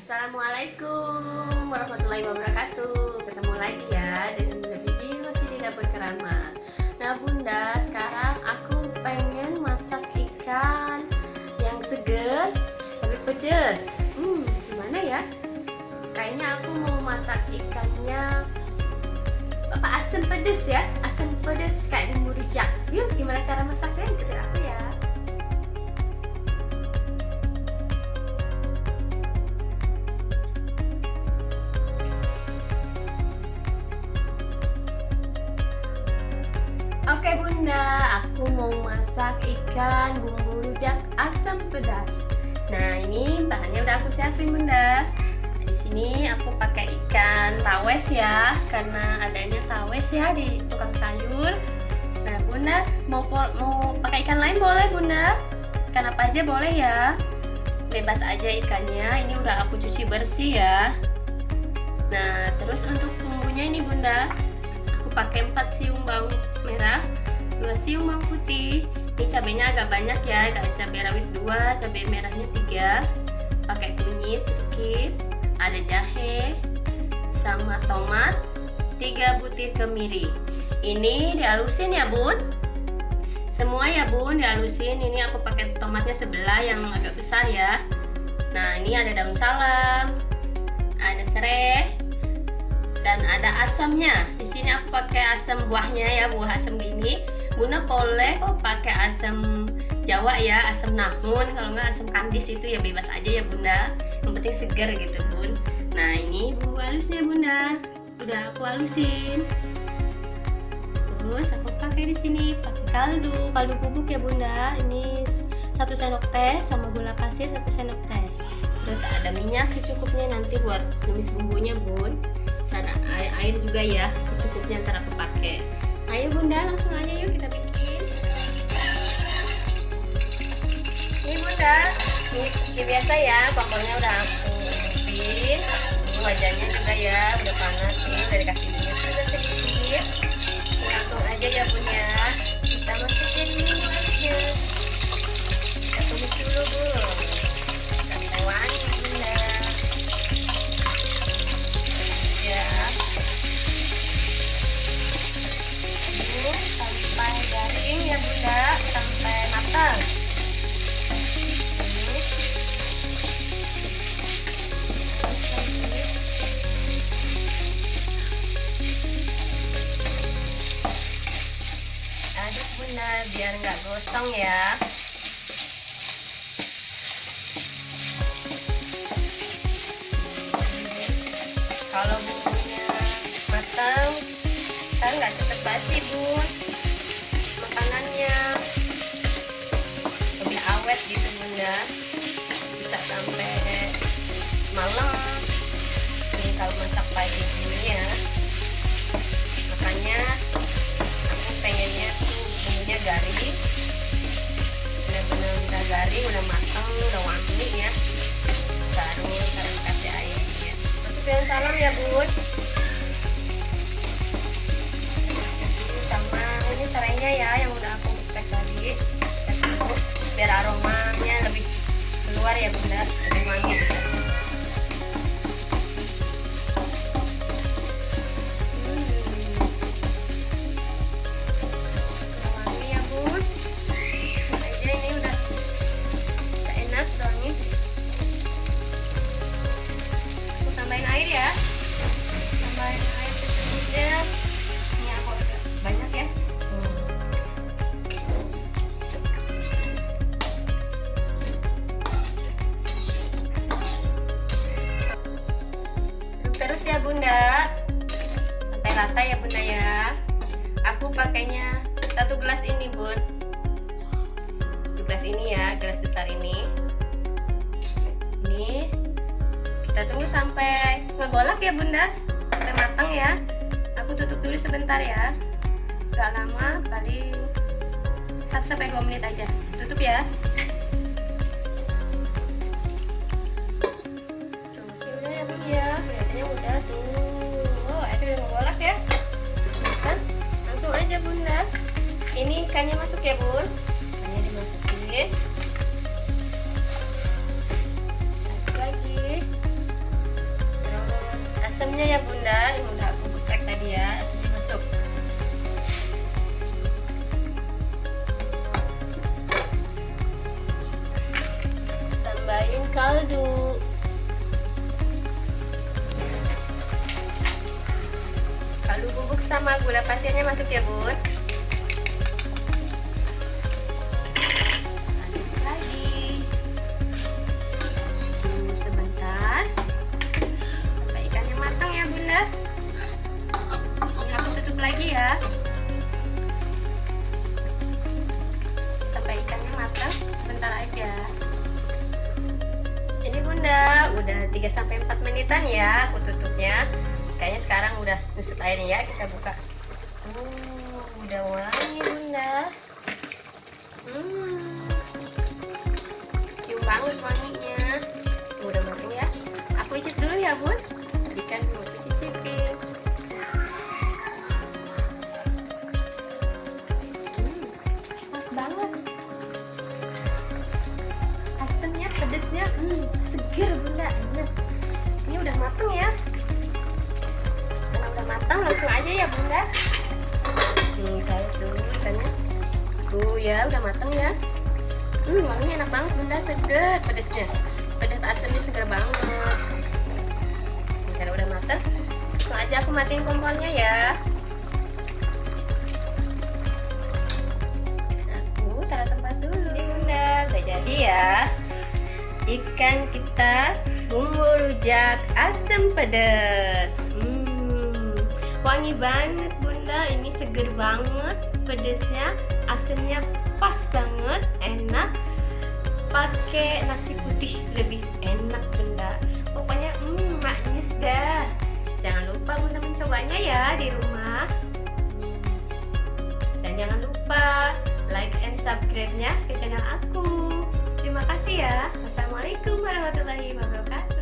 Assalamualaikum warahmatullahi wabarakatuh. Ketemu lagi ya dengan Bunda Bibi masih di dapur keramat. Nah Bunda, sekarang aku pengen masak ikan yang seger tapi pedas. Gimana ya? Kayaknya aku mau masak ikannya asam pedas ya, asam pedas kayak bumbu rujak. Yuk, gimana cara masaknya? Ikutin aku ya. Oke Bunda, aku mau masak ikan bumbu rujak asam pedas. Nah ini bahannya udah aku siapin Bunda. Di sini aku pakai ikan tawes ya, karena adanya tawes ya di tukang sayur. Nah Bunda mau pakai ikan lain boleh Bunda, ikan apa aja boleh ya, bebas aja ikannya. Ini udah aku cuci bersih ya. Nah terus untuk bumbunya ini Bunda, aku pakai 4 siung bawang merah, 2 siung bawang putih. Ini cabenya agak banyak ya, agak cabai rawit 2, cabai merahnya 3, pakai kunyit sedikit, ada jahe sama tomat, 3 butir kemiri. Ini dihalusin ya Bun, semua ya Bun dihalusin. Ini aku pakai tomatnya sebelah yang agak besar ya. Nah ini ada daun salam, ada serai, dan ada asamnya. Di sini aku pakai asam buahnya ya, buah asam gini. Bunda boleh kok pakai asam Jawa ya, asam nahun. Kalau nggak asam kandis itu ya bebas aja ya Bunda. Yang penting segar gitu Bun. Nah ini bumbu halusnya Bunda, udah aku halusin. Terus aku pakai di sini pakai kaldu bubuk ya Bunda. Ini 1 sendok teh sama gula pasir 1 sendok teh. Terus ada minyak secukupnya nanti buat tumis bumbunya Bun. Ada air juga ya secukupnya, ntar aku pakai. Ayo Bunda langsung aja yuk kita bikin. Ini Bunda, ini seperti biasa ya, pokoknya udah aku bikin. Wajannya juga ya udah panas nih, udah dikasih minyak juga sedikit. Langsung aja ya Bunda, kita masukin minyaknya. Kita tumis dulu Bun, sampai wangi Bunda. Sampai garing ya Bunda, sampai matang. Aduk Bunda biar nggak gosong ya. Kalau bumbunya matang kan nggak cepet basi Bun, makanannya lebih awet gitu Bunda, bisa sampai malam ini kalau masak pagi gini ya. Makanya aku pengennya tuh bumbunya garing, benar-benar udah garing, udah matang, udah wangi ya, baru taruh kasih air ya. Masukin salam ya Bun. Ini serainya ya yang udah aku cek tadi, biar aromanya lebih keluar ya Bunda, lebih wangi. Wangi ya Bun, aja ini udah enak wangi. Aku tambahin air ya, tambahin air secukupnya. Ini aku agak banyak ya. Terus ya Bunda sampai rata ya Bunda ya. Aku pakainya 1 gelas ini Bun, 1 gelas ini ya, gelas besar ini. Ini kita tunggu sampai ngegolak ya Bunda, sampai matang ya. Aku tutup dulu sebentar ya, gak lama, paling 1-2 menit aja. Tutup ya. Ya, kelihatannya udah tuh. Oh, airnya udah ngegolak ya. Kan? Langsung aja Bunda. Ini ikannya masuk ya Bun. Ikannya dimasukin. Lagi. asamnya ya bunda, yang udah aku geprek tadi ya, asamnya masuk. Tambahin kaldu. Kaldu bubuk sama gula pasirnya masuk ya bun. Aduk lagi. Tunggu sebentar sampai ikannya matang ya bunda. Ini aku tutup lagi ya sampai ikannya matang, sebentar aja. Ini bunda udah 3-4 menitan ya aku tutupnya. Kayaknya sekarang udah nyusut airnya ya, kita buka. Udah wangi bunda. Cium banget wanginya. Udah matang ya. Aku icip dulu ya bun. Tadi kan mau aku cicipin. Pas banget. Asamnya, pedesnya, seger bunda. Nah, ini udah matang ya. Karena udah matang langsung aja ya bunda. Nih kayak tuh ikannya. Tuh ya udah matang ya. Wanginya enak banget bunda, seger pedesnya. Pedas asamnya seger banget. Nih, karena udah matang, langsung aja aku matiin kompornya ya. Aku taruh tempat dulu. Ini bunda udah jadi ya. Ikan kita bumbu rujak asam pedas. Wangi banget bunda, ini seger banget, pedesnya, asamnya pas banget, enak. Pakai nasi putih lebih enak bunda. Pokoknya maknyus dah. Jangan lupa bunda mencobanya ya di rumah. Dan jangan lupa like and subscribe-nya ke channel aku. Terima kasih ya. Wassalamualaikum warahmatullahi wabarakatuh.